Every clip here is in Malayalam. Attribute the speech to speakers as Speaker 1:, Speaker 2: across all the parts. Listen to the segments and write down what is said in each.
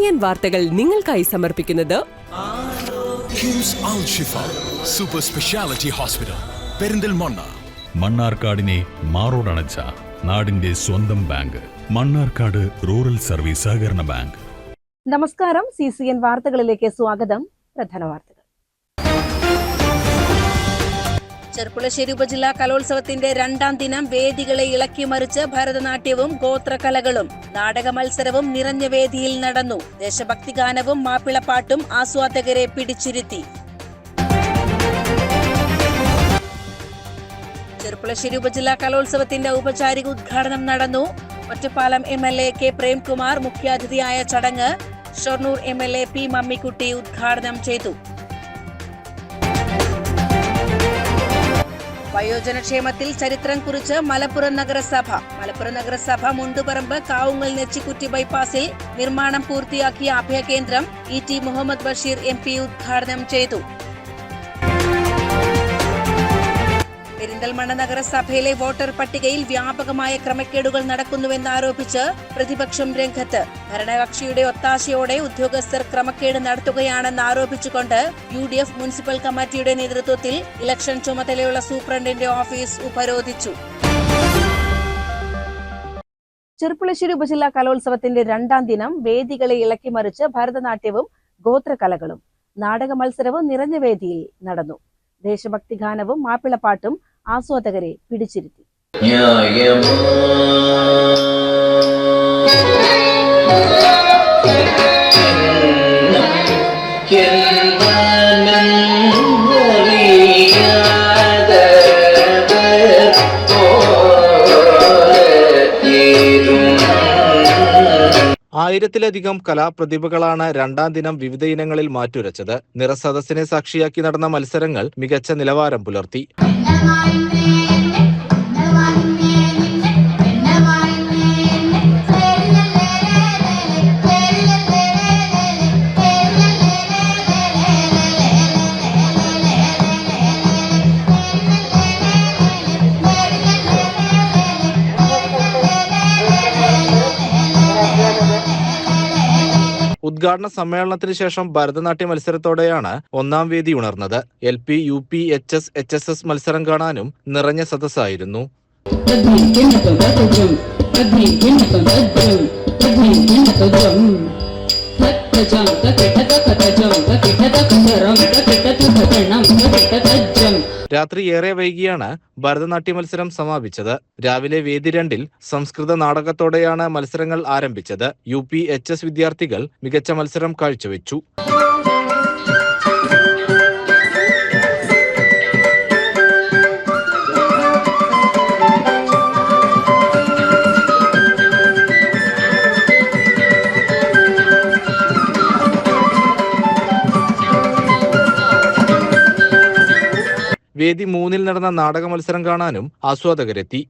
Speaker 1: CCN വാർത്തകൾ നിങ്ങൾക്കായി സമർപ്പിക്കുന്നത്
Speaker 2: കിംസ് അൽ ഷിഫ സൂപ്പർ സ്പെഷ്യാലിറ്റി ഹോസ്പിറ്റൽ പെരിന്തൽമണ്ണ.
Speaker 3: മണ്ണാർക്കാടിനെ മാറോടണച്ച നാടിന്റെ സ്വന്തം ബാങ്ക് മണ്ണാർക്കാട് റൂറൽ സർവീസ് സഹകരണ ബാങ്ക്.
Speaker 4: നമസ്കാരം. CCN വാർത്തകളിലേക്ക് സ്വാഗതം. പ്രധാന വാർത്തകൾ. ചെർപ്പുളശ്ശേരി ഉപജില്ലാ കലോത്സവത്തിന്റെ രണ്ടാം ദിനം വേദികളെ ഇളക്കിമറിച്ച് ഭരതനാട്യവും ഗോത്രകലകളും നാടക മത്സരവും നിറഞ്ഞ വേദിയിൽ നടന്നു. ദേശഭക്തി ഗാനവും മാപ്പിളപ്പാട്ടും ആസ്വാദകരെ പിടിച്ചിരുത്തി. ചെർപ്പുളശ്ശേരി ഉപജില്ലാ കലോത്സവത്തിന്റെ ഔപചാരിക ഉദ്ഘാടനം നടന്നു. ഒറ്റപ്പാലം MLA K പ്രേംകുമാർ മുഖ്യാതിഥിയായ ചടങ്ങ് ഷൊർണൂർ MLA P മമ്മിക്കുട്ടി ഉദ്ഘാടനം ചെയ്തു. വയോജനക്ഷേമത്തിൽ ചരിത്രം കുറിച്ച് മലപ്പുറം നഗരസഭ മുണ്ടുപറമ്പ് കാവുങ്ങൽ നെച്ചിക്കുറ്റി ബൈപ്പാസിൽ നിർമ്മാണം പൂർത്തിയാക്കിയ അഭയകേന്ദ്രം ET മുഹമ്മദ് ബഷീർ MP ഉദ്ഘാടനം ചെയ്തു. പെരിന്തൽമണ്ണ നഗരസഭയിലെ വോട്ടർ പട്ടികയിൽ വ്യാപകമായ ക്രമക്കേടുകൾ നടക്കുന്നുവെന്നാരോപിച്ച് പ്രതിപക്ഷം രംഗത്ത്. ഭരണകക്ഷിയുടെ ഒത്താശയോടെ ഉദ്യോഗസ്ഥർ ക്രമക്കേട് നടത്തുകയാണെന്ന് ആരോപിച്ചുകൊണ്ട് UDF മുനിസിപ്പൽ കമ്മിറ്റിയുടെ നേതൃത്വത്തിൽ ഇലക്ഷൻ ചുമതലയുള്ള സൂപ്രണ്ടിന്റെ ഓഫീസ് ഉപരോധിച്ചു. ചെർപ്പുളശ്ശേരി ഉപജില്ലാ കലോത്സവത്തിന്റെ രണ്ടാം ദിനം വേദികളെ ഇളക്കിമറിച്ച് ഭരതനാട്യവും ഗോത്രകലകളും നാടക മത്സരവും നിറഞ്ഞ വേദിയിൽ നടന്നു. ദേശഭക്തി ഗാനവും മാപ്പിളപ്പാട്ടും ആസ്വാദകരെ പിടിച്ചിരുത്തി.
Speaker 5: ആയിരത്തിലധികം കലാപ്രതിഭകളാണ് രണ്ടാം ദിനം വിവിധ ഇനങ്ങളിൽ മാറ്റുരച്ചത്. നിറസദസ്സിനെ സാക്ഷിയാക്കി നടന്ന മത്സരങ്ങൾ മികച്ച നിലവാരം പുലർത്തി. ഉദ്ഘാടന സമ്മേളനത്തിന് ശേഷം ഭരതനാട്യ മത്സരത്തോടെയാണ് ഒന്നാം വേദി ഉണർന്നത്. LP, UP, HS, HSS മത്സരം കാണാനും നിറഞ്ഞ സദസ്സായിരുന്നു. രാത്രി ഏറെ വൈകിയാണ് ഭരതനാട്യ മത്സരം സമാപിച്ചത്. രാവിലെ വേദി 2-ൽ സംസ്കൃത നാടകത്തോടെയാണ് മത്സരങ്ങൾ ആരംഭിച്ചത്. UP, HS വിദ്യാർത്ഥികൾ മികച്ച മത്സരം കാഴ്ചവെച്ചു. വേദി 3-ൽ നടന്ന നാടക മത്സരം കാണാനും ആസ്വാദകരെത്തി.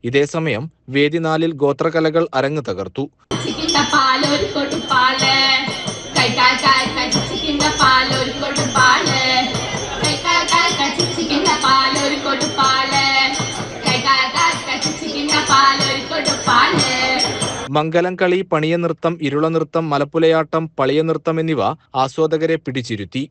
Speaker 5: ഇതേസമയം വേദി 4-ൽ ഗോത്രകലകൾ അരങ്ങ് തകർത്തു. മംഗലം കളി, പണിയനൃത്തം, ഇരുളനൃത്തം, മലപ്പുലയാട്ടം, പളിയനൃത്തം എന്നിവ ആസ്വാദകരെ പിടിച്ചിരുത്തി.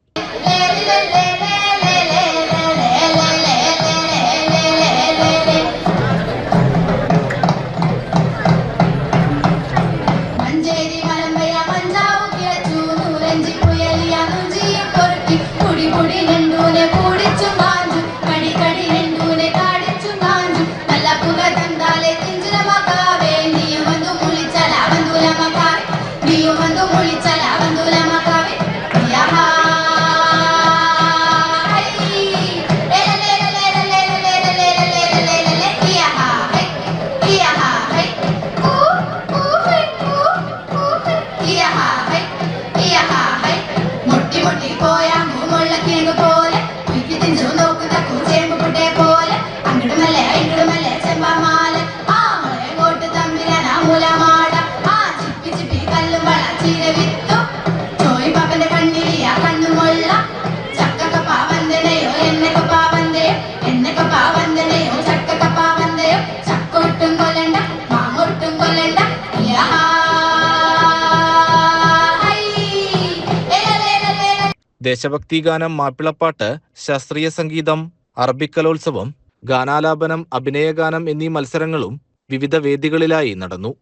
Speaker 5: ദേശഭക്തി ഗാനം, മാപ്പിളപ്പാട്ട്, ശാസ്ത്രീയ സംഗീതം, അറബിക് കലോത്സവം, ഗാനാലാപനം, അഭിനയഗാനം എന്നീ മത്സരങ്ങളും വിവിധ വേദികളിലായി നടന്നു.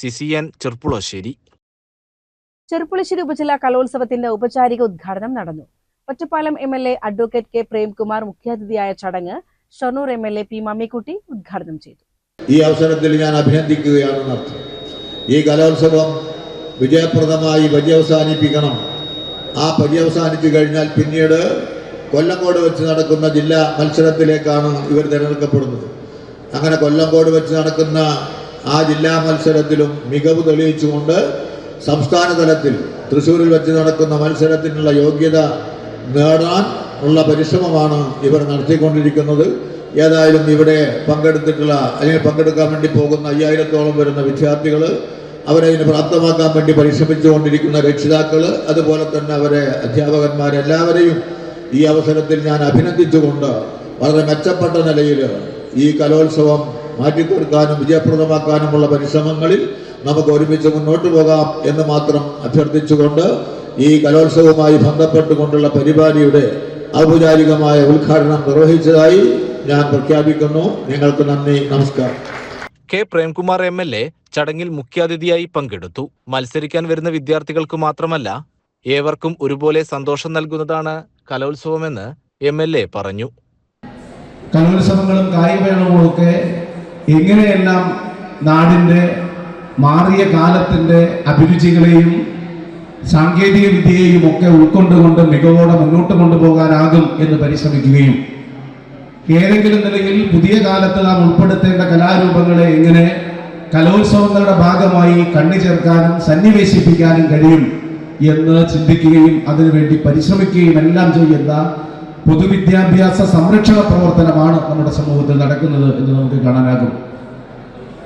Speaker 5: CCN ചെർപ്പുളശ്ശേരി.
Speaker 4: ചെർപ്പുളശ്ശേരി ഉപജില്ലാ കലോത്സവത്തിന്റെ ഔപചാരിക ഉദ്ഘാടനം നടന്നു. Ottapalam MLA advocate K Premkumar മുഖ്യാതിഥിയായ ചടങ്ങ് ഷൊർണൂർ MLA P മമ്മിക്കുട്ടി ഉദ്ഘാടനം ചെയ്തു.
Speaker 6: ഈ അവസരത്തിൽ ഞാൻ അഭിനന്ദിക്കുകയാണെന്നർത്ഥം. ഈ കലോത്സവം വിജയപ്രദമായി പര്യവസാനിപ്പിക്കണം. ആ പര്യവസാനിച്ചു കഴിഞ്ഞാൽ പിന്നീട് കൊല്ലങ്കോട് വെച്ച് നടക്കുന്ന ജില്ലാ മത്സരത്തിലേക്കാണ് ഇവർ തിരഞ്ഞെടുക്കപ്പെടുന്നത്. അങ്ങനെ കൊല്ലങ്കോട് വെച്ച് നടക്കുന്ന ആ ജില്ലാ മത്സരത്തിലും മികവ് തെളിയിച്ചുകൊണ്ട് സംസ്ഥാന തലത്തിൽ തൃശ്ശൂരിൽ വെച്ച് നടക്കുന്ന മത്സരത്തിനുള്ള യോഗ്യത നേടാൻ ഉള്ള പരിശ്രമമാണ് ഇവർ നടത്തിക്കൊണ്ടിരിക്കുന്നത്. ഏതായാലും ഇവിടെ പങ്കെടുത്തിട്ടുള്ള അല്ലെങ്കിൽ പങ്കെടുക്കാൻ വേണ്ടി പോകുന്ന 5000-ഓളം വരുന്ന വിദ്യാർത്ഥികൾ, അവരെ ഇതിന് പ്രാപ്തമാക്കാൻ വേണ്ടി പരിശ്രമിച്ചുകൊണ്ടിരിക്കുന്ന രക്ഷിതാക്കൾ, അതുപോലെ തന്നെ അവരെ അധ്യാപകന്മാരെല്ലാവരെയും ഈ അവസരത്തിൽ ഞാൻ അഭിനന്ദിച്ചുകൊണ്ട് വളരെ മെച്ചപ്പെട്ട നിലയിൽ ഈ കലോത്സവം മാറ്റിത്തീർക്കാനും വിജയപ്രദമാക്കാനുമുള്ള പരിശ്രമങ്ങളിൽ നമുക്ക് ഒരുമിച്ച് മുന്നോട്ട് പോകാം എന്ന് മാത്രം അഭ്യർത്ഥിച്ചുകൊണ്ട് ഈ കലോത്സവവുമായി ബന്ധപ്പെട്ടുകൊണ്ടുള്ള പരിപാടിയുടെ ഔപചാരികമായ ഉദ്ഘാടനം നിർവഹിച്ചതായി ഞാൻ പ്രഖ്യാപിക്കുന്നു. നിങ്ങൾക്ക് നന്ദി, നമസ്കാരം.
Speaker 5: K പ്രേംകുമാർ MLA ചടങ്ങിൽ മുഖ്യാതിഥിയായി പങ്കെടുത്തു. മത്സരിക്കാൻ വരുന്ന വിദ്യാർത്ഥികൾക്ക് മാത്രമല്ല, ഏവർക്കും ഒരുപോലെ സന്തോഷം നൽകുന്നതാണ് കലോത്സവമെന്ന് MLA പറഞ്ഞു.
Speaker 7: കലോത്സവങ്ങളും കായികമേളകളും ഒക്കെ എങ്ങനെയെല്ലാം നാടിൻ്റെ മാറിയ കാലത്തിൻ്റെ അഭിരുചികളെയും സാങ്കേതിക വിദ്യയെയും ഒക്കെ ഉൾക്കൊണ്ടുകൊണ്ട് മികവോടെ മുന്നോട്ട് കൊണ്ടുപോകാനാകും എന്ന് പരിശ്രമിക്കുകയും ഏതെങ്കിലും നിലയിൽ പുതിയ കാലത്ത് നാം ഉൾപ്പെടുത്തേണ്ട കലാരൂപങ്ങളെ എങ്ങനെ കലോത്സവങ്ങളുടെ ഭാഗമായി കണ്ണി ചേർക്കാനും സന്നിവേശിപ്പിക്കാനും കഴിയും എന്ന് ചിന്തിക്കുകയും അതിനുവേണ്ടി പരിശ്രമിക്കുകയും എല്ലാം ചെയ്യുന്ന പൊതുവിദ്യാഭ്യാസ സംരക്ഷണ പ്രവർത്തനമാണ് നമ്മുടെ സമൂഹത്തിൽ നടക്കുന്നത് എന്ന് നമുക്ക് കാണാനാകും.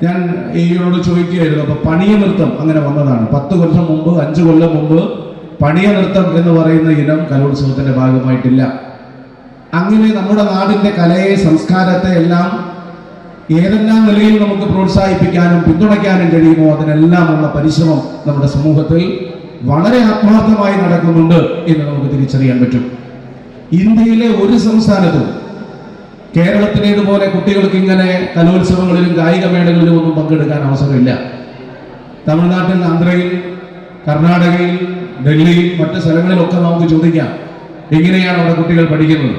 Speaker 7: ഞാൻ ഈയോട് ചോദിക്കുകയായിരുന്നു, അപ്പോൾ പണിയ നൃത്തം അങ്ങനെ വന്നതാണ്. 10 കൊല്ലം മുമ്പ്, 5 കൊല്ലം മുമ്പ് പണിയ നൃത്തം എന്ന് പറയുന്ന ഇനം കലോത്സവത്തിന്റെ ഭാഗമായിട്ടില്ല. അങ്ങനെ നമ്മുടെ നാടിന്റെ കലയെ, സംസ്കാരത്തെ എല്ലാം ഏതെല്ലാം നിലയിൽ നമുക്ക് പ്രോത്സാഹിപ്പിക്കാനും പിന്തുണയ്ക്കാനും കഴിയുമോ അതിനെല്ലാമുള്ള പരിശ്രമം നമ്മുടെ സമൂഹത്തിൽ വളരെ ആത്മാർത്ഥമായി നടക്കുന്നുണ്ട് എന്ന് നമുക്ക് തിരിച്ചറിയാൻ പറ്റും. ഇന്ത്യയിലെ ഒരു സംസ്ഥാനത്തും കേരളത്തിലേതുപോലെ കുട്ടികൾക്ക് ഇങ്ങനെ കലോത്സവങ്ങളിലും കായികമേളകളിലും ഒന്നും പങ്കെടുക്കാൻ അവസരമില്ല. തമിഴ്നാട്ടിൽ, ആന്ധ്രയിൽ, കർണാടകയിൽ, ഡൽഹിയിൽ, മറ്റ് സ്ഥലങ്ങളിലൊക്കെ നമുക്ക് ചോദിക്കാം എങ്ങനെയാണ് അവിടെ കുട്ടികൾ പഠിക്കുന്നത്.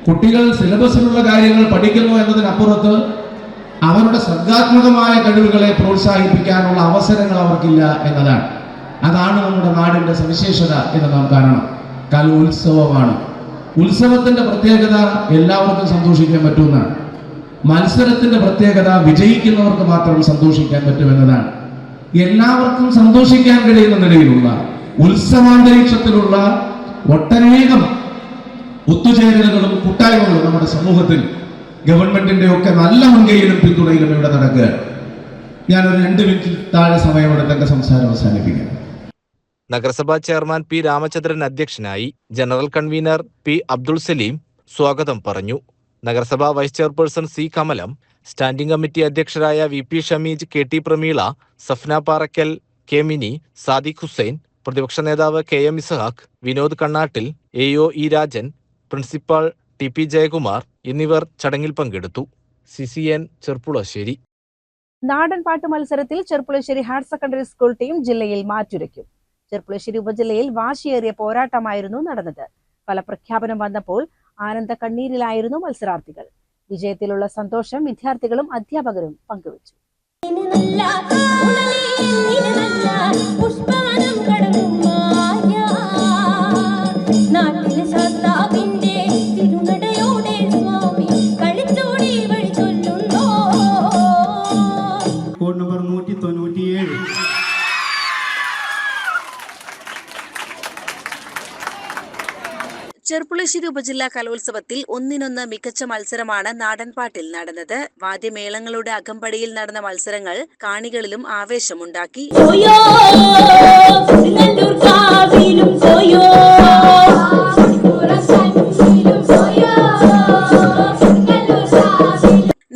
Speaker 7: കുട്ടികൾ സിലബസിലുള്ള കാര്യങ്ങൾ പഠിക്കുന്നു എന്നതിനപ്പുറത്ത് അവരുടെ സർഗാത്മകമായ കഴിവുകളെ പ്രോത്സാഹിപ്പിക്കാനുള്ള അവസരങ്ങൾ അവർക്കില്ല എന്നതാണ്. അതാണ് നമ്മുടെ നാടിന്റെ സവിശേഷത എന്ന് നാം കാണണം. കലോത്സവമാണ്. ഉത്സവത്തിന്റെ പ്രത്യേകത എല്ലാവർക്കും സന്തോഷിക്കാൻ പറ്റുമെന്നാണ്. മത്സരത്തിന്റെ പ്രത്യേകത വിജയിക്കുന്നവർക്ക് മാത്രം സന്തോഷിക്കാൻ പറ്റുമെന്നതാണ്. എല്ലാവർക്കും സന്തോഷിക്കാൻ കഴിയുന്ന നിലയിലുള്ള ഉത്സവാന്തരീക്ഷത്തിലുള്ള ഒട്ടനേകം ഒത്തുചേരലുകളും കൂട്ടായ്മകളും നമ്മുടെ സമൂഹത്തിൽ ഗവൺമെന്റിന്റെ ഒക്കെ നല്ല മുൻകൈയിലും പിന്തുണയിലും ഇവിടെ നടക്കുക. ഞാനൊരു 2 മിനിറ്റിൽ താഴെ സമയമെടുത്ത് എന്റെ സംസാരം അവസാനിപ്പിക്കാം.
Speaker 5: നഗരസഭാ ചെയർമാൻ P രാമചന്ദ്രൻ അധ്യക്ഷനായി. General convener P Abdul Salim സ്വാഗതം പറഞ്ഞു. നഗരസഭാ vice chairperson C Kamalam, standing committee അധ്യക്ഷരായ VP Shameej, KT Prameela, Safna Parakkal, K Mini, Sadiq Hussain, പ്രതിപക്ഷ നേതാവ് KM Isahaq, Vinod Kannattil, AO E Rajan, principal TP Jayakumar എന്നിവർ ചടങ്ങിൽ പങ്കെടുത്തു. CCN ചെർപ്പുളശ്ശേരി.
Speaker 4: നാടൻ പാട്ട് മത്സരത്തിൽ Cherpulassery higher secondary school team ജില്ലയിൽ മാറ്റുരയ്ക്കും. ചെർപ്പുളശ്ശേരി ഉപജില്ലയിൽ വാശിയേറിയ പോരാട്ടമായിരുന്നു നടന്നത്. ഫലപ്രഖ്യാപനം വന്നപ്പോൾ ആനന്ദ കണ്ണീരിലായിരുന്നു മത്സരാർത്ഥികൾ. വിജയത്തിലുള്ള സന്തോഷം വിദ്യാർത്ഥികളും അധ്യാപകരും പങ്കുവച്ചു. ചെർപ്പുളശ്ശേരി ഉപജില്ലാ കലോത്സവത്തിൽ ഒന്നിനൊന്ന് മികച്ച മത്സരമാണ് നാടൻപാട്ടിൽ നടന്നത്. വാദ്യമേളങ്ങളുടെ അകമ്പടിയിൽ നടന്ന മത്സരങ്ങൾ കാണികളിലും ആവേശമുണ്ടാക്കി.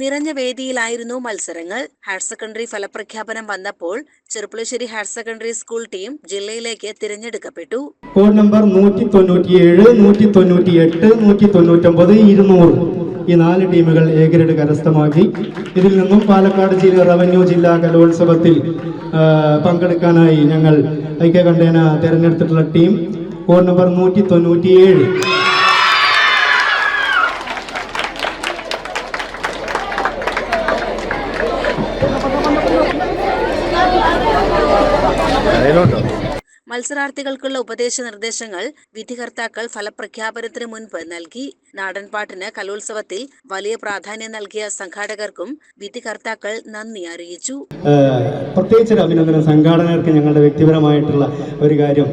Speaker 4: നിറഞ്ഞ വേദിയിലായിരുന്നു മത്സരങ്ങൾ. ഹയർ സെക്കൻഡറി ഫലപ്രഖ്യാപനം വന്നപ്പോൾ Cherpulassery higher secondary school team ജില്ലയിലേക്ക് തിരഞ്ഞെടുക്കപ്പെട്ടു.
Speaker 8: കോഡ് നമ്പർ 197, 198, 199, 200 ഈ 4 ടീമുകൾ എ ഗ്രേഡ് കരസ്ഥമാക്കി. ഇതിൽ നിന്നും പാലക്കാട് ജില്ലാ റവന്യൂ ജില്ലാ കലോത്സവത്തിൽ പങ്കെടുക്കാനായി ഞങ്ങൾ ഐക്യകണ്ഠേന തിരഞ്ഞെടുത്തിട്ടുള്ള ടീം കോഡ് നമ്പർ 197.
Speaker 4: മത്സരാർത്ഥികൾക്കുള്ള ഉപദേശ നിർദ്ദേശങ്ങൾ വിധികർത്താക്കൾ ഫലപ്രഖ്യാപനത്തിന് മുൻപ് നൽകി. നാടൻപാട്ടിന് കലോത്സവത്തിൽ വലിയ പ്രാധാന്യം നൽകിയ സംഘാടകർക്കും വിധികർത്താക്കൾ നന്ദി അറിയിച്ചു.
Speaker 8: പ്രത്യേകിച്ചൊരു അഭിനന്ദനം സംഘാടകർക്ക്. ഞങ്ങളുടെ വ്യക്തിപരമായിട്ടുള്ള ഒരു കാര്യം,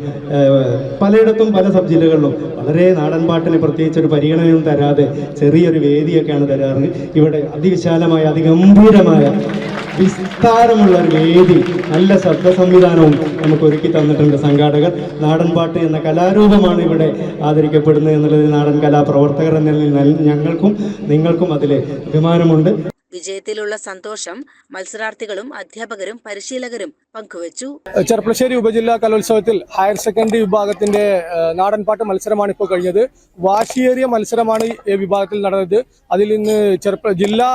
Speaker 8: പലയിടത്തും പല സബ് ജില്ലകളിലും വളരെ നാടൻപാട്ടിന് പ്രത്യേകിച്ചൊരു പരിഗണനയും തരാതെ ചെറിയൊരു വേദിയൊക്കെയാണ് തരാറ്. ഇവിടെ അതിവിശാലമായ അതിഗംഭീരമായ വിസ്താരമുള്ള ഒരു വേദി, നല്ല ശബ്ദ സംവിധാനവും നമുക്ക് ഒരുക്കി തന്നിട്ടുണ്ട് സംഘാടകർ. നാടൻപാട്ട് എന്ന കലാരൂപമാണ് ഇവിടെ ആദരിക്കപ്പെടുന്നത് എന്നുള്ളത് നാടൻ കലാപ്രവർത്തകർ എന്ന നിലയിൽ ഞങ്ങൾക്കും നിങ്ങൾക്കും അതിൽ അഭിമാനമുണ്ട്.
Speaker 4: വിജയത്തിലുള്ള സന്തോഷം മത്സരാർത്ഥികളും അധ്യാപകരും പരിശീലകരും പങ്കുവച്ചു.
Speaker 9: ചെർപ്പുളശ്ശേരി ഉപജില്ലാ കലോത്സവത്തിൽ ഹയർ സെക്കൻഡറി വിഭാഗത്തിന്റെ നാടൻപാട്ട് മത്സരമാണ് ഇപ്പോൾ കഴിഞ്ഞത്. വാശിയേറിയ മത്സരമാണ് ഈ വിഭാഗത്തിൽ നടന്നത്. അതിൽ ഇന്ന് ജില്ലാ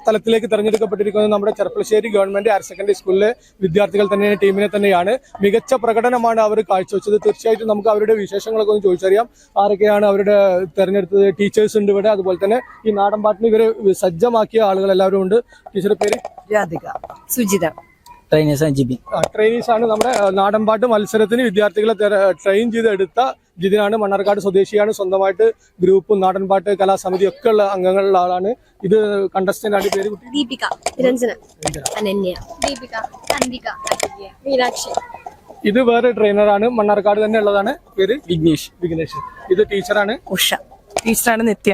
Speaker 9: തലത്തിലേക്ക് തെരഞ്ഞെടുക്കപ്പെട്ടിരിക്കുന്നത് നമ്മുടെ ചെർപ്പുളശ്ശേരി ഗവൺമെന്റ് ഹയർ സെക്കൻഡറി സ്കൂളിലെ വിദ്യാർത്ഥികൾ തന്നെ ടീമിനെ തന്നെയാണ്. മികച്ച പ്രകടനമാണ് അവർ കാഴ്ചവെച്ചത്. തീർച്ചയായിട്ടും നമുക്ക് അവരുടെ വിശേഷങ്ങളൊക്കെ ഒന്ന് ചോദിച്ചറിയാം. ആരൊക്കെയാണ് അവരുടെ തെരഞ്ഞെടുത്തത്? ടീച്ചേഴ്സ് ഉണ്ട് ഇവിടെ. അതുപോലെ തന്നെ ഈ നാടൻപാട്ടിന് ഇവരെ സജ്ജമാക്കിയ ആളുകൾ എല്ലാവരും ഉണ്ട്. ടീച്ചറുടെ പേര്?
Speaker 10: രാധിക. സുജിത.
Speaker 9: ട്രെയിനീസ് ആണ്. നമ്മുടെ നാടൻപാട്ട് മത്സരത്തിന് വിദ്യാർത്ഥികളെ ട്രെയിൻ ചെയ്തെടുത്ത ജിതിനാണ്. മണ്ണാർക്കാട് സ്വദേശിയാണ്. സ്വന്തമായിട്ട് ഗ്രൂപ്പും നാടൻപാട്ട് കലാസമിതി ഒക്കെ ഉള്ള അംഗങ്ങളുള്ള ആളാണ്. ഇത് കണ്ടസ്റ്റന്റ് ആണ്. പേര്?
Speaker 10: ദീപിക, രഞ്ജന, അനന്യ, ദീപിക, അൻവിക, മീനാക്ഷി.
Speaker 9: ഇത് വേറെ ട്രെയിനറാണ്. മണ്ണാർക്കാട് തന്നെ ഉള്ളതാണ്. പേര്? വിഘ്നേഷ്. ഇത് ടീച്ചറാണ്.
Speaker 10: ഉഷ. ടീച്ചറാണ് നിത്യ.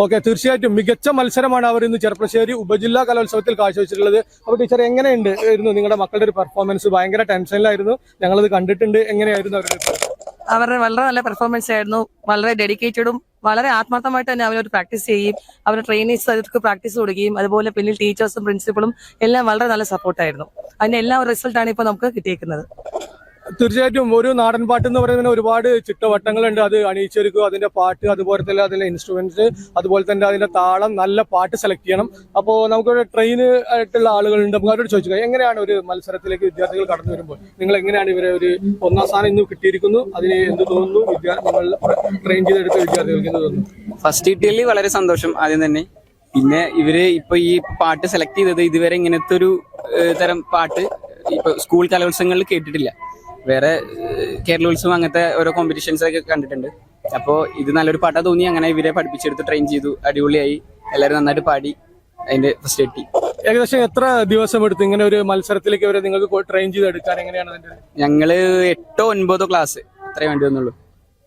Speaker 9: ഓക്കെ, തീർച്ചയായിട്ടും മികച്ച മത്സരമാണ് അവർ ഇന്ന് ചെർപ്പുളശ്ശേരി ഉപജില്ലാ കലോത്സവത്തിൽ കാഴ്ചവെച്ചിട്ടുള്ളത്. അപ്പോൾ ടീച്ചർ, എങ്ങനെയായിരുന്നു നിങ്ങളുടെ മക്കളുടെ ഒരു പെർഫോമൻസ്? ഭയങ്കര ടെൻഷനിലായിരുന്നു, ഞങ്ങളത് കണ്ടിട്ടുണ്ട്. എങ്ങനെയായിരുന്നു
Speaker 10: അവരുടെ വളരെ നല്ല പെർഫോമൻസ് ആയിരുന്നു. വളരെ ഡെഡിക്കേറ്റഡും വളരെ ആത്മാർത്ഥമായിട്ട് തന്നെ അവരൊരു പ്രാക്ടീസ് ചെയ്യും. അവരുടെ ട്രെയിനേഴ്സ് അവർക്ക് പ്രാക്ടീസ് കൊടുക്കുകയും അതുപോലെ പിന്നിൽ ടീച്ചേഴ്സും പ്രിൻസിപ്പളും എല്ലാം വളരെ നല്ല സപ്പോർട്ടായിരുന്നു. അതിന്റെ എല്ലാ റിസൾട്ടാണ് ഇപ്പോൾ നമുക്ക് കിട്ടിയേക്കുന്നത്.
Speaker 9: തീർച്ചയായിട്ടും ഒരു നാടൻ പാട്ട് എന്ന് പറയുന്നത് ഒരുപാട് ചിട്ടവട്ടങ്ങളുണ്ട്. അത് അണിയിച്ചൊരുക്കുക, അതിന്റെ പാട്ട്, അതുപോലെ തന്നെ അതിന്റെ ഇൻസ്ട്രുമെന്റ്സ്, അതുപോലെ തന്നെ അതിന്റെ താളം, നല്ല പാട്ട് സെലക്ട് ചെയ്യണം. അപ്പോൾ നമുക്കൊരു ട്രെയിൻ ആയിട്ടുള്ള ആളുകളുണ്ട്. നമുക്ക് അവരോട് ചോദിക്കുക, എങ്ങനെയാണ് ഒരു മത്സരത്തിലേക്ക് വിദ്യാർത്ഥികൾ കടന്നു വരുമ്പോൾ നിങ്ങൾ എങ്ങനെയാണ് ഇവരെ ഒരു 1ാം സ്ഥാനം ഇന്ന് കിട്ടിയിരിക്കുന്നു, അതിന് എന്ത് തോന്നുന്നു? നിങ്ങൾ ട്രെയിൻ ചെയ്തെടുത്ത വിദ്യാർത്ഥികൾക്ക് എന്ത് തോന്നുന്നു?
Speaker 11: ഫസ്റ്റ് കിട്ടിയതിൽ വളരെ സന്തോഷം ആദ്യം തന്നെ. പിന്നെ ഇവര് ഇപ്പൊ ഈ പാട്ട് സെലക്ട് ചെയ്തത് ഇതുവരെ ഇങ്ങനത്തെ ഒരു തരം പാട്ട് ഇപ്പൊ സ്കൂൾ കലോത്സവങ്ങളിൽ കേട്ടിട്ടില്ല. വേറെ കേരളോത്സവം അങ്ങനത്തെ ഓരോ കോമ്പറ്റീഷൻസ് ഒക്കെ കണ്ടിട്ടുണ്ട്. അപ്പോൾ ഇത് നല്ലൊരു പാട്ടാ തോന്നി. അങ്ങനെ ഇവരെ പഠിപ്പിച്ചെടുത്ത് ട്രെയിൻ ചെയ്തു. അടിപൊളിയായി. എല്ലാവരും നന്നായിട്ട് പാടി. അതിന്റെ ഫസ്റ്റ് എത്തി.
Speaker 9: ഏകദേശം എത്ര ദിവസം എടുത്തു ഇങ്ങനെ ഒരു മത്സരത്തിലേക്ക് ഇവരെ നിങ്ങൾക്ക് ട്രെയിൻ ചെയ്തെടുക്കാൻ? എങ്ങനെയാണ് അതിന്റെ?
Speaker 11: ഞങ്ങള് 8ഓ 9ഓ ക്ലാസ് അത്രേ വേണ്ടി വന്നുള്ളൂ.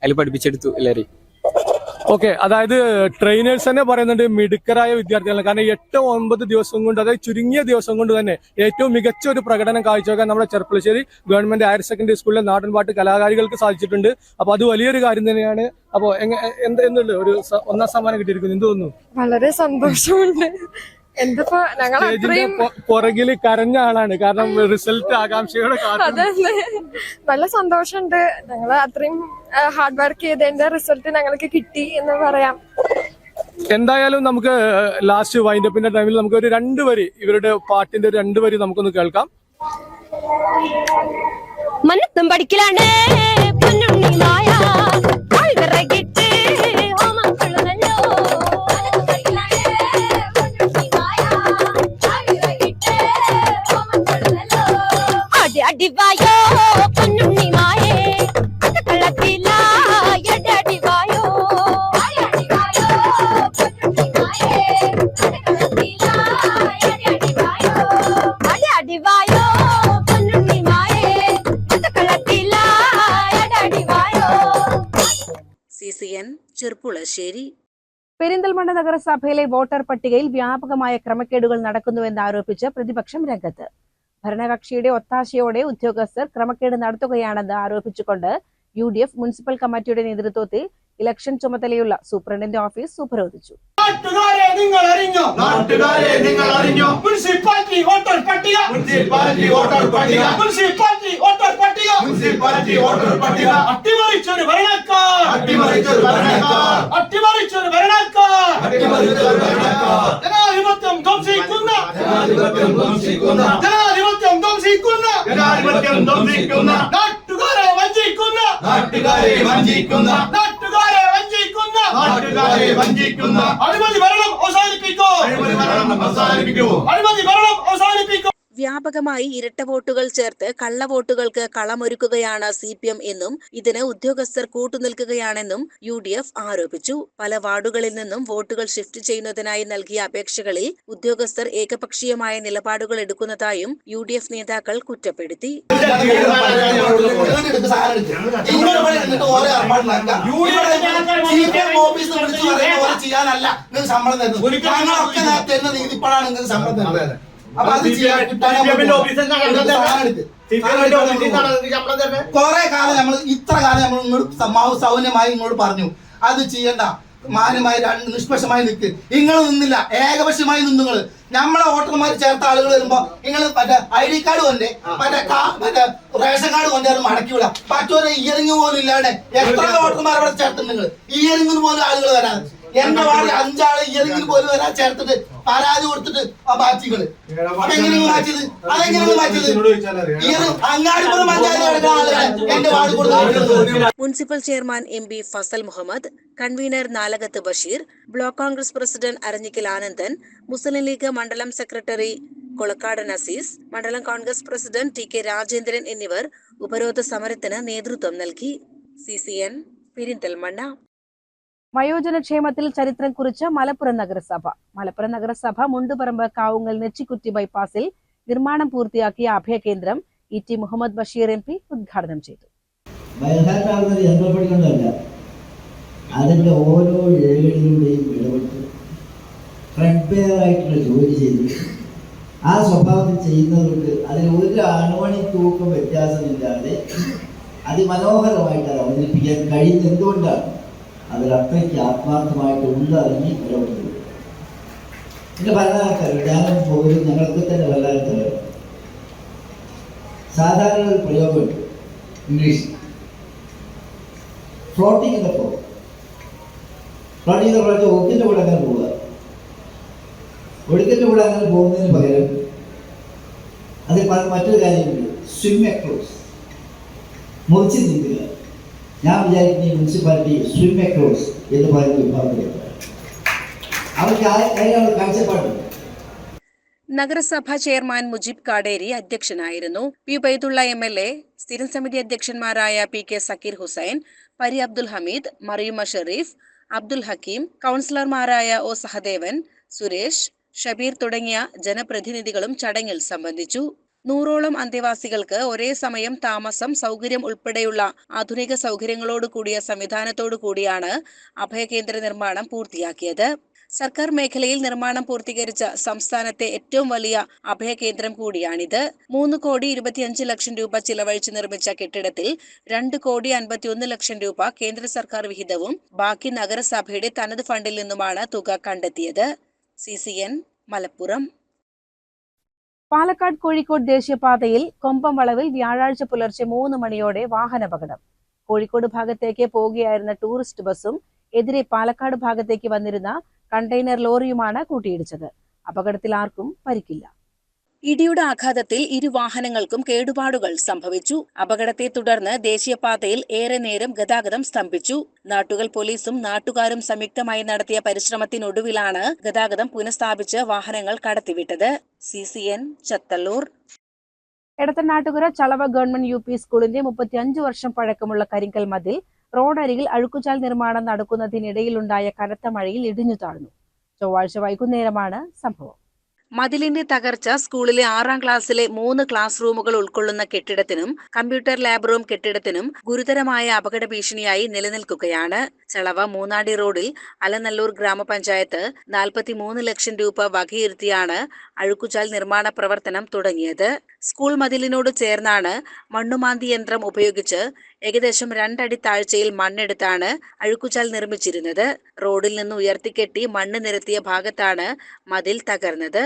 Speaker 11: അതിൽ പഠിപ്പിച്ചെടുത്തു എല്ലാവരെയും.
Speaker 9: ഓക്കെ, അതായത് ട്രെയിനേഴ്സ് തന്നെ പറയുന്നുണ്ട് മിടുക്കരായ വിദ്യാർത്ഥികളാണ്. കാരണം 8-9 ദിവസം കൊണ്ട്, അതായത് ചുരുങ്ങിയ ദിവസം കൊണ്ട് തന്നെ ഏറ്റവും മികച്ച ഒരു പ്രകടനം കാഴ്ചവെക്കാൻ നമ്മുടെ ചെർപ്പുളശ്ശേരി ഗവൺമെന്റ് ഹയർ സെക്കൻഡറി സ്കൂളിലെ നാടൻപാട്ട് കലാകാരികൾക്ക് സാധിച്ചിട്ടുണ്ട്. അപ്പൊ അത് വലിയൊരു കാര്യം തന്നെയാണ്. അപ്പൊ എന്തുണ്ട് ഒരു 1ാം സമ്മാനം കിട്ടിയിരിക്കുന്നു, എന്ത് തോന്നുന്നു?
Speaker 12: വളരെ സന്തോഷമുണ്ട്.
Speaker 9: പുറകില് കരഞ്ഞ ആളാണ്, കാരണം റിസൾട്ട് ആകാംക്ഷയോടെ.
Speaker 12: അതെ, നല്ല സന്തോഷമുണ്ട്. ഞങ്ങൾ അത്രയും ഹാർഡ് വർക്ക് ചെയ്തതിന്റെ റിസൾട്ട് ഞങ്ങൾക്ക് കിട്ടി എന്ന് പറയാം.
Speaker 9: എന്തായാലും നമുക്ക് ലാസ്റ്റ് വൈൻഡപ്പിന്റെ ടൈമിൽ നമുക്ക് ഒരു 2 വരി ഇവരുടെ പാട്ടിന്റെ 2 വരി നമുക്കൊന്ന് കേൾക്കാം.
Speaker 10: മന്നത്തും പഠിക്കലാണ് അടിവായോ പൊന്നുണ്ണി മായേ കള്ളത്തില അടിവായോ അടിവായോ പൊന്നുണ്ണി മായേ കള്ളത്തില അടിവായോ.
Speaker 4: CC കുളശ്ശേരി. പെരിന്തൽമണ്ണ നഗരസഭയിലെ വോട്ടർ പട്ടികയിൽ വ്യാപകമായ ക്രമക്കേടുകൾ നടക്കുന്നുവെന്നാരോപിച്ച് പ്രതിപക്ഷം രംഗത്ത്. ഭരണകക്ഷിയുടെ ഒത്താശയോടെ ഉദ്യോഗസ്ഥർ ക്രമക്കേട് നടത്തുകയാണെന്ന് ആരോപിച്ചുകൊണ്ട് UDF മുനിസിപ്പൽ കമ്മിറ്റിയുടെ നേതൃത്വത്തിൽ ഇലക്ഷൻ ചുമതലയുള്ള സൂപ്രണ്ടിന്റെ ഓഫീസ് ഉപരോധിച്ചു.
Speaker 13: നാട്ടുകാരെ നിങ്ങൾ അറിഞ്ഞോ? മുനിസിപ്പാലിറ്റി വോട്ടർ പട്ടിക അട്ടിമറിച്ചൊരു ഭരണക്കാർ ജനാധിപത്യം ധ്വംസിക്കുന്ന നാട്ടുകാരെ വഞ്ചിക്കുന്ന അഴിമതി ഭരണം അവസാനിപ്പിക്കൂ.
Speaker 4: വ്യാപകമായി ഇരട്ട വോട്ടുകൾ ചേർത്ത് കള്ളവോട്ടുകൾക്ക് കളമൊരുക്കുകയാണ് CPM എന്നും ഇതിന് ഉദ്യോഗസ്ഥർ കൂട്ടുനിൽക്കുകയാണെന്നും UDF ആരോപിച്ചു. പല വാർഡുകളിൽ നിന്നും വോട്ടുകൾ ഷിഫ്റ്റ് ചെയ്യുന്നതിനായി നൽകിയ അപേക്ഷകളിൽ ഉദ്യോഗസ്ഥർ ഏകപക്ഷീയമായ നിലപാടുകൾ എടുക്കുന്നതായും UDF നേതാക്കൾ കുറ്റപ്പെടുത്തി.
Speaker 13: കൊറേ കാലം നമ്മൾ ഇത്ര കാലം നമ്മൾ ഇങ്ങോട്ട് സൗന്യമായി ഇങ്ങോട്ട് പറഞ്ഞു അത് ചെയ്യണ്ട, മാന്യമായി നിഷ്പക്ഷമായി നിൽക്ക്. നിങ്ങൾ നിന്നില്ല, ഏകപക്ഷമായി നിന്നു. നമ്മളെ വോട്ടർമാർ ചേർത്ത ആളുകൾ വരുമ്പോ നിങ്ങൾ മറ്റേ ID കാർഡ് കൊണ്ടേ മറ്റേ റേഷൻ കാർഡ് കൊണ്ടേ മടക്കി വിടാം. മറ്റൊരു ഇയറിംഗ് പോലും ഇല്ലാതെ എത്ര വോട്ടർമാർ അവിടെ ചേർത്തിട്ട് നിങ്ങൾ ഇയറിംഗിന് പോലും ആളുകൾ വരാതെ എന്റെ വാർഡിൽ 5 ആള് ഇയറിംഗിന് പോലും വരാൻ ചേർത്തിട്ട് പരാതി കൊടുത്തിട്ട് ആ ബാച്ചികള് അതെങ്ങനെയാണ് മാറ്റിയത്? അങ്ങാടിപ്പുറം പഞ്ചായത്ത് ആളുകളെ എന്റെ വാർഡ് കൊടുത്തു.
Speaker 4: Municipal chairman MB Fasal Muhammad, convener Nalakath Basheer, block Congress president Aranhikkal Anandan, Muslim League മണ്ഡലം സെക്രട്ടറി കൊളക്കാടൻ അസീസ്, മണ്ഡലം കോൺഗ്രസ് പ്രസിഡന്റ് TK രാജേന്ദ്രൻ എന്നിവർ ഉപരോധ സമരത്തിന് നേതൃത്വം നൽകി. CCN പെരിന്തൽമണ്ണ. വയോജനക്ഷേമത്തിൽ ചരിത്രം കുറിച്ച് മലപ്പുറം നഗരസഭ. മലപ്പുറം നഗരസഭ മുണ്ടുപറമ്പ് കാവുങ്ങൽ നെച്ചിക്കുറ്റി ബൈപ്പാസിൽ നിർമ്മാണം പൂർത്തിയാക്കിയ അഭയകേന്ദ്രം ET മുഹമ്മദ് ബഷീർ MP ഉദ്ഘാടനം ചെയ്തു.
Speaker 14: അതിൻ്റെ ഓരോ ഏരിയയിലൂടെയും ഇടപെട്ട് ഫ്രണ്ട്ബെയറായിട്ടുള്ള ജോലി ചെയ്ത് ആ സ്വഭാവത്തിൽ ചെയ്യുന്നതുകൊണ്ട് അതിൽ ഒരു അണുമണി തൂക്കം വ്യത്യാസമില്ലാതെ അതിമനോഹരമായിട്ട് അത് അവതരിപ്പിക്കാൻ കഴിയുന്നത് എന്തുകൊണ്ടാണ്? അതിലത്രയ്ക്ക് ആത്മാർത്ഥമായിട്ട് ഉള്ളറിഞ്ഞ് ഇടപെടുന്നത്. എൻ്റെ ഭരണാൾക്കാർ ഞാനും പോലും ഞങ്ങൾക്ക് തന്നെ ഭരണാൾക്കാർ സാധാരണ ഒരു പ്രയോഗമുണ്ട് ഇംഗ്ലീഷ്, ഫ്ലോട്ടിങ് എന്ന് പോകും. ഫ്ലോട്ടിങ് എന്ന് പറഞ്ഞാൽ ഒക്കിൻ്റെ കൂടെ അങ്ങനെ പോവുക. ഒഴുക്കിൻ്റെ കൂടെ അങ്ങനെ പോകുന്നതിന് പകരം അതിൽ മറ്റൊരു കാര്യമുണ്ട്, സ്വിം അക്രോസ്, മുറിച്ച് നീന്തുക. ഞാൻ വിചാരിക്കുന്ന ഈ മുനിസിപ്പാലിറ്റി സ്വിം അക്രോസ് എന്ന് പറയുന്ന വിഭാഗത്തിലാണ്. അവർക്ക് അതിനുള്ള കാഴ്ചപ്പാടുണ്ട്.
Speaker 4: നഗരസഭാ ചെയർമാൻ മുജീബ് കാടേരി അധ്യക്ഷനായിരുന്നു. P ഉബൈദുള്ള MLA, സ്ഥിരം സമിതി അധ്യക്ഷന്മാരായ PK സക്കീർ ഹുസൈൻ, പരി അബ്ദുൽ ഹമീദ്, മറിയുമ ഷെരീഫ്, അബ്ദുൽ ഹക്കീം, കൗൺസിലർമാരായ O സഹദേവൻ, സുരേഷ്, ഷബീർ തുടങ്ങിയ ജനപ്രതിനിധികളും ചടങ്ങിൽ സംബന്ധിച്ചു. 100ഓളം അന്തേവാസികൾക്ക് ഒരേ സമയം താമസം, സൗകര്യം ഉൾപ്പെടെയുള്ള ആധുനിക സൗകര്യങ്ങളോട് കൂടിയ സംവിധാനത്തോടു കൂടിയാണ് അഭയകേന്ദ്ര നിർമ്മാണം പൂർത്തിയാക്കിയത്. സർക്കാർ മേഖലയിൽ നിർമ്മാണം പൂർത്തീകരിച്ച സംസ്ഥാനത്തെ ഏറ്റവും വലിയ അഭയകേന്ദ്രം കൂടിയാണിത്. 3,25,00,000 രൂപ ചിലവഴിച്ച് നിർമ്മിച്ച കെട്ടിടത്തിൽ 2,51,00,000 രൂപ കേന്ദ്ര സർക്കാർ വിഹിതവും ബാക്കി നഗരസഭയുടെ തനത് ഫണ്ടിൽ നിന്നുമാണ് തുക കണ്ടെത്തിയത്. CCN മലപ്പുറം. പാലക്കാട് കോഴിക്കോട് ദേശീയപാതയിൽ കൊമ്പം വളവിൽ വ്യാഴാഴ്ച പുലർച്ചെ 3 മണിയോടെ വാഹനാപകടം. കോഴിക്കോട് ഭാഗത്തേക്ക് പോകുകയായിരുന്ന ടൂറിസ്റ്റ് ബസ്സും എതിരെ പാലക്കാട് ഭാഗത്തേക്ക് വന്നിരുന്ന കണ്ടെയ്നർ ലോറിയുമാണ് കൂട്ടിയിടിച്ചത്. അപകടത്തിൽ ആർക്കും പരിക്കില്ല. ഇടിയുടെ ആഘാതത്തിൽ 2 വാഹനങ്ങൾക്കും കേടുപാടുകൾ സംഭവിച്ചു. അപകടത്തെ തുടർന്ന് ദേശീയപാതയിൽ ഏറെ നേരം ഗതാഗതം സ്തംഭിച്ചു. നാട്ടുകൽ പോലീസും നാട്ടുകാരും സംയുക്തമായി നടത്തിയ പരിശ്രമത്തിനൊടുവിലാണ് ഗതാഗതം പുനഃസ്ഥാപിച്ച് വാഹനങ്ങൾ കടത്തിവിട്ടത്. CCN Chathallur. Edathanattukara Chalava government UP സ്കൂളിന്റെ 35 വർഷം പഴക്കമുള്ള കരിങ്കൽ മതിൽ റോഡരികിൽ അഴുക്കുചാൽ നിർമ്മാണം നടക്കുന്നതിനിടയിലുണ്ടായ കനത്ത മഴയിൽ ഇടിഞ്ഞു താഴ്ന്നു. ചൊവ്വാഴ്ച വൈകുന്നേരമാണ് സംഭവം. മതിലിന്റെ തകർച്ച സ്കൂളിലെ 6ാം ക്ലാസ്സിലെ 3 ക്ലാസ് റൂമുകൾ ഉൾക്കൊള്ളുന്ന കെട്ടിടത്തിനും കമ്പ്യൂട്ടർ ലാബ് റൂം കെട്ടിടത്തിനും ഗുരുതരമായ അപകട ഭീഷണിയായി നിലനിൽക്കുകയാണ്. ചളവ മൂന്നാടി റോഡിൽ അലനല്ലൂർ ഗ്രാമപഞ്ചായത്ത് 43 ലക്ഷം രൂപ വകയിരുത്തിയാണ് അഴുക്കുചാൽ നിർമ്മാണ പ്രവർത്തനം തുടങ്ങിയത്. സ്കൂൾ മതിലിനോട് ചേർന്നാണ് മണ്ണുമാന്തി യന്ത്രം ഉപയോഗിച്ച് ഏകദേശം 2 അടി താഴ്ചയിൽ മണ്ണെടുത്താണ് അഴുക്കുചാൽ നിർമ്മിച്ചിരുന്നത്. റോഡിൽ നിന്ന് ഉയർത്തിക്കെട്ടി മണ്ണ് നിരത്തിയ ഭാഗത്താണ് മതിൽ തകർന്നത്.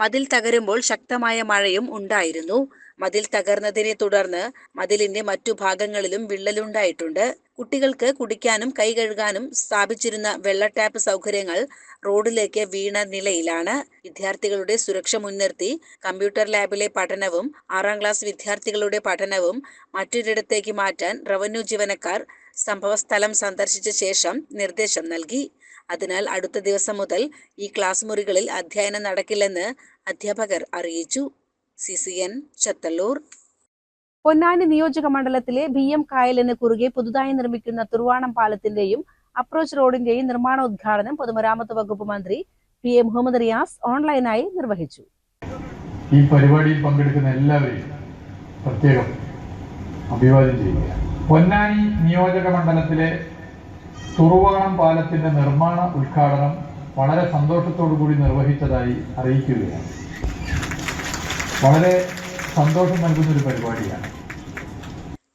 Speaker 4: മതിൽ തകരുമ്പോൾ ശക്തമായ മഴയും ഉണ്ടായിരുന്നു. മതിൽ തകർന്നതിനെ തുടർന്ന് മതിലിന്റെ മറ്റു ഭാഗങ്ങളിലും വിള്ളലുണ്ടായിട്ടുണ്ട്. കുട്ടികൾക്ക് കുടിക്കാനും കൈ കഴുകാനും സ്ഥാപിച്ചിരുന്ന വെള്ള ടാപ്പ് സൗകര്യങ്ങൾ റോഡിലേക്ക് വീണ നിലയിലാണ്. വിദ്യാർത്ഥികളുടെ സുരക്ഷ മുൻനിർത്തി കമ്പ്യൂട്ടർ ലാബിലെ പഠനവും 6ാം ക്ലാസ് വിദ്യാർത്ഥികളുടെ പഠനവും മറ്റൊരിടത്തേക്ക് മാറ്റാൻ റവന്യൂ ജീവനക്കാർ സംഭവസ്ഥലം സന്ദർശിച്ച ശേഷം നിർദ്ദേശം നൽകി. അതിനാൽ അടുത്ത ദിവസം മുതൽ ഈ ക്ലാസ് മുറികളിൽ അധ്യയനം നടക്കില്ലെന്ന് അധ്യാപകർ അറിയിച്ചു. CCN ചത്തല്ലൂർ.
Speaker 15: പൊന്നാനി നിയോജക മണ്ഡലത്തിലെ BM കായലിന് കുറുകെ പുതുതായി നിർമ്മിക്കുന്ന തുർവാണം പാലത്തിന്റെയും അപ്രോച്ച് റോഡിന്റെയും നിർമ്മാണോദ്ഘാടനം പൊതുമരാമത്ത് വകുപ്പ് മന്ത്രി PA മുഹമ്മദ് റിയാസ് ഓൺലൈനായി നിർവഹിച്ചു.
Speaker 16: ഈ പരിപാടിയിൽ പങ്കെടുക്കുന്ന എല്ലാവരെയും പ്രത്യേകം അഭിവാദ്യം ചെയ്യുകയാണ്. പൊന്നാനി നിയോജക മണ്ഡലത്തിലെ തുർവാണം പാലത്തിന്റെ നിർമ്മാണ ഉദ്ഘാടനം വളരെ സന്തോഷത്തോടു കൂടി നിർവഹിച്ചതായി അറിയിക്കുകയാണ്. വളരെ സന്തോഷം നൽകുന്നൊരു പരിപാടിയാണ്.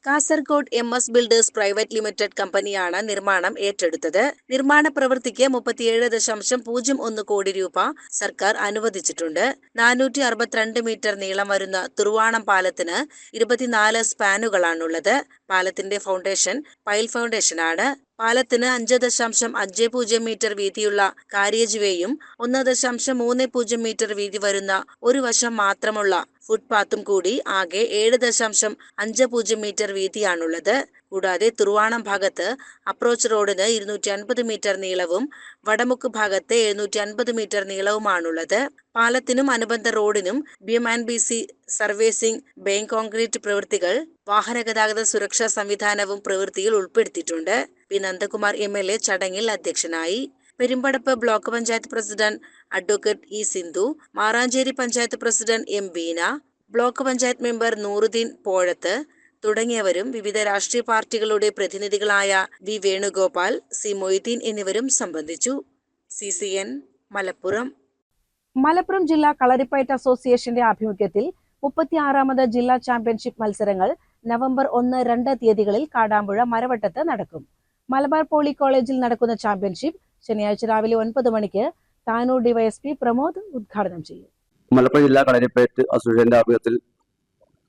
Speaker 4: Kasaragod MS builders private limited കമ്പനിയാണ് നിർമ്മാണം ഏറ്റെടുത്തത്. നിർമ്മാണ പ്രവൃത്തിക്ക് 37.01 കോടി രൂപ സർക്കാർ അനുവദിച്ചിട്ടുണ്ട്. 462 മീറ്റർ നീളം വരുന്ന തുർവാണം പാലത്തിന് 24 സ്പാനുകളാണുള്ളത്. പാലത്തിന്റെ ഫൗണ്ടേഷൻ പൈൽ ഫൗണ്ടേഷനാണ്. പാലത്തിന് 5.50 മീറ്റർ വീതിയുള്ള കാരിയേജ് വേയും 1.30 മീറ്റർ വീതി വരുന്ന ഒരു വശം മാത്രമുള്ള ഫുട്പാത്തും കൂടി ആകെ 7.50 മീറ്റർ വീതിയാണുള്ളത്. കൂടാതെ തുർവാണം ഭാഗത്ത് അപ്രോച്ച് റോഡിന് 250 മീറ്റർ നീളവും വടമുക്ക് ഭാഗത്ത് 750 മീറ്റർ നീളവുമാണുള്ളത്. പാലത്തിനും അനുബന്ധ റോഡിനും BM&BC സർവീസിംഗ് ബെയിൻ കോൺക്രീറ്റ് പ്രവൃത്തികൾ വാഹനഗതാഗത സുരക്ഷാ സംവിധാനവും പ്രവൃത്തിയിൽ ഉൾപ്പെടുത്തിയിട്ടുണ്ട്. പി നന്ദകുമാർ MLA ചടങ്ങിൽ അധ്യക്ഷനായി. Perumpadappu block panchayat president advocate E Sindhu, Maranchery panchayat president M Beena, block panchayat member Nooruddeen Pozhath തുടങ്ങിയവരും വിവിധ രാഷ്ട്രീയ പാർട്ടികളുടെ പ്രതിനിധികളായ V വേണുഗോപാൽ, C മൊയ്തീൻ എന്നിവരും സംബന്ധിച്ചു. CCN മലപ്പുറം.
Speaker 15: മലപ്പുറം ജില്ലാ കളരിപ്പയറ്റ് അസോസിയേഷന്റെ ആഭിമുഖ്യത്തിൽ 36ാമത് ജില്ലാ ചാമ്പ്യൻഷിപ്പ് മത്സരങ്ങൾ നവംബർ 1-2 തീയതികളിൽ കാടാമ്പുഴ മരവട്ടത്ത് നടക്കും. മലബാർ പോളി കോളേജിൽ നടക്കുന്ന ചാമ്പ്യൻഷിപ്പ് ശനിയാഴ്ച രാവിലെ 9 മണിക്ക് താനൂർ DYSP പ്രമോദ് ഉദ്ഘാടനം ചെയ്യും.
Speaker 17: മലപ്പുറം ജില്ലാ കളരിപ്പയറ്റ് അസോസിയേഷന്റെ ആഭിമുഖ്യത്തിൽ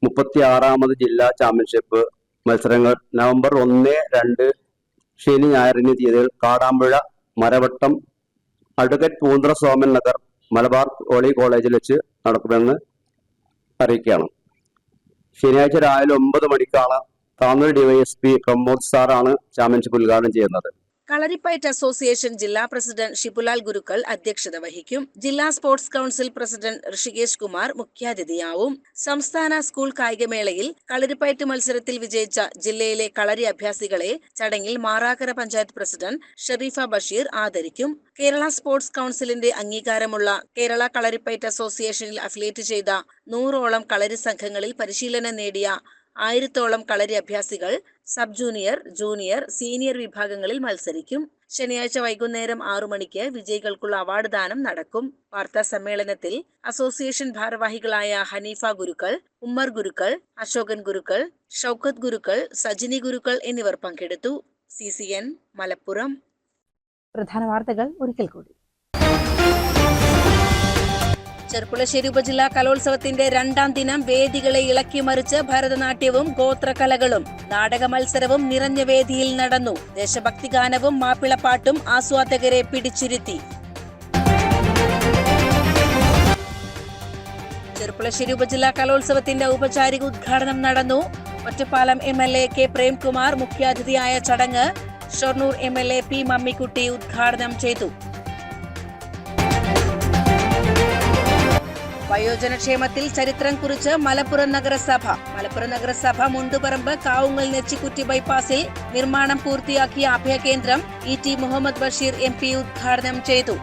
Speaker 17: 36ാമത് ജില്ലാ ചാമ്പ്യൻഷിപ്പ് മത്സരങ്ങൾ നവംബർ 1-2 ശനി ഞായറിന് തീയതികൾ കാടാമ്പുഴ മരവട്ടം അഡ്വക്കേറ്റ് പൂന്തറ സോമൻ നഗർ മലബാർ പോളി കോളേജിൽ വെച്ച് നടക്കുമെന്ന് അറിയിക്കുകയാണ്. ശനിയാഴ്ച രാവിലെ 9 മണിക്കാണ് താനൂർ DYSP പ്രമോദ് സാറാണ് ചാമ്പ്യൻഷിപ്പ് ഉദ്ഘാടനം ചെയ്യുന്നത്.
Speaker 4: കളരിപ്പയറ്റ് അസോസിയേഷൻ ജില്ലാ പ്രസിഡന്റ് ഷിപുലാൽ ഗുരുക്കൾ അധ്യക്ഷത വഹിക്കും. ജില്ലാ sports council president Rishikesh Kumar മുഖ്യാതിഥിയാവും. സംസ്ഥാന സ്കൂൾ കായികമേളയിൽ കളരിപ്പയറ്റ് മത്സരത്തിൽ വിജയിച്ച ജില്ലയിലെ കളരി അഭ്യാസികളെ ചടങ്ങിൽ മാറാക്കര പഞ്ചായത്ത് പ്രസിഡന്റ് ഷെരീഫ ബഷീർ ആദരിക്കും. കേരള സ്പോർട്സ് കൗൺസിലിന്റെ അംഗീകാരമുള്ള കേരള കളരിപ്പയറ്റ് അസോസിയേഷനിൽ അഫിലിയേറ്റ് ചെയ്ത 100ഓളം കളരി സംഘങ്ങളിൽ പരിശീലനം നേടിയ 1000ഓളം കളരി അഭ്യാസികൾ സബ് ജൂനിയർ, ജൂനിയർ, സീനിയർ വിഭാഗങ്ങളിൽ മത്സരിക്കും. ശനിയാഴ്ച വൈകുന്നേരം 6 മണിക്ക് വിജയികൾക്കുള്ള അവാർഡ് ദാനം നടക്കും. വാർത്താ സമ്മേളനത്തിൽ അസോസിയേഷൻ ഭാരവാഹികളായ ഹനീഫ ഗുരുക്കൾ, ഉമ്മർ ഗുരുക്കൾ, അശോകൻ ഗുരുക്കൾ, ഷൗക്കത്ത് ഗുരുക്കൾ, സജിനി ഗുരുക്കൾ എന്നിവർ പങ്കെടുത്തു. CCN മലപ്പുറം.
Speaker 15: പ്രധാന വാർത്തകൾ ഒരിക്കൽ കൂടി.
Speaker 4: ചെർപ്പുളശ്ശേരി ഉപജില്ലാ കലോത്സവത്തിന്റെ 2ാം ദിനം വേദികളെ ഇളക്കിമറിച്ച് ഭരതനാട്യവും ഗോത്രകലകളും നാടക മത്സരവും നിറഞ്ഞ വേദിയിൽ നടന്നു. ദേശഭക്തി ഗാനവും മാപ്പിളപ്പാട്ടും ആസ്വാദകരെ പിടിച്ചിരുത്തി. ചെർപ്പുളശ്ശേരി ഉപജില്ലാ കലോത്സവത്തിന്റെ ഔപചാരിക ഉദ്ഘാടനം നടന്നു. ഒറ്റപ്പാലം MLA K പ്രേംകുമാർ മുഖ്യാതിഥിയായ ചടങ്ങ് ഷൊർണൂർ MLA P മമ്മിക്കുട്ടി ഉദ്ഘാടനം ചെയ്തു. വയോജനക്ഷേമത്തിൽ ചരിത്രം കുറിച്ച് മലപ്പുറം നഗരസഭ. മലപ്പുറം നഗരസഭ മുണ്ടുപറമ്പ് കാവുങ്ങൽ നെച്ചിക്കുറ്റി ബൈപ്പാസിൽ നിർമ്മാണം പൂർത്തിയാക്കിയ അഭയകേന്ദ്രം ET മുഹമ്മദ് ബഷീർ MP ഉദ്ഘാടനം ചെയ്തു.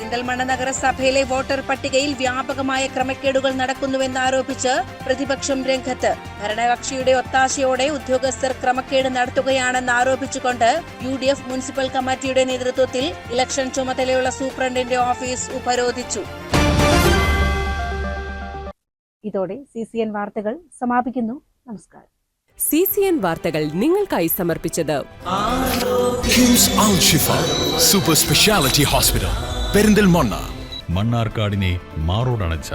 Speaker 4: പെരിന്തൽമണ്ണ നഗരസഭയിലെ വോട്ടർ പട്ടികയിൽ വ്യാപകമായ ക്രമക്കേടുകൾ നടക്കുന്നുവെന്നാരോപിച്ച് പ്രതിപക്ഷം രംഗത്ത്. ഭരണകക്ഷിയുടെ ഒത്താശയോടെ ഉദ്യോഗസ്ഥർ ക്രമക്കേട് നടത്തുകയാണെന്നാരോപിച്ചുകൊണ്ട് UDF മുനിസിപ്പൽ കമ്മിറ്റിയുടെ നേതൃത്വത്തിൽ ഇലക്ഷൻ ചുമതലയുള്ള സൂപ്രണ്ടിന്റെ ഓഫീസ് ഉപരോധിച്ചു.
Speaker 15: ഇതോടെ CCN വാർത്തകൾ സമാപിക്കുന്നു. നമസ്കാരം.
Speaker 1: CCN വാർത്തകൾ നിങ്ങൾക്കായി സമർപ്പിച്ചത്
Speaker 2: കിംസ് അൽ ഷിഫ സൂപ്പർ സ്പെഷ്യാലിറ്റി ഹോസ്പിറ്റൽ പെരിന്തൽമണ്ണ.
Speaker 3: മണ്ണാർക്കാടിനെ മാറോടണച്ച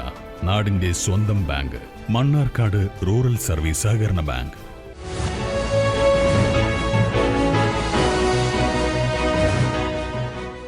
Speaker 3: നാടിന്റെ സ്വന്തം ബാങ്ക് മണ്ണാർക്കാട് റൂറൽ സർവീസ് സഹകരണ ബാങ്ക്.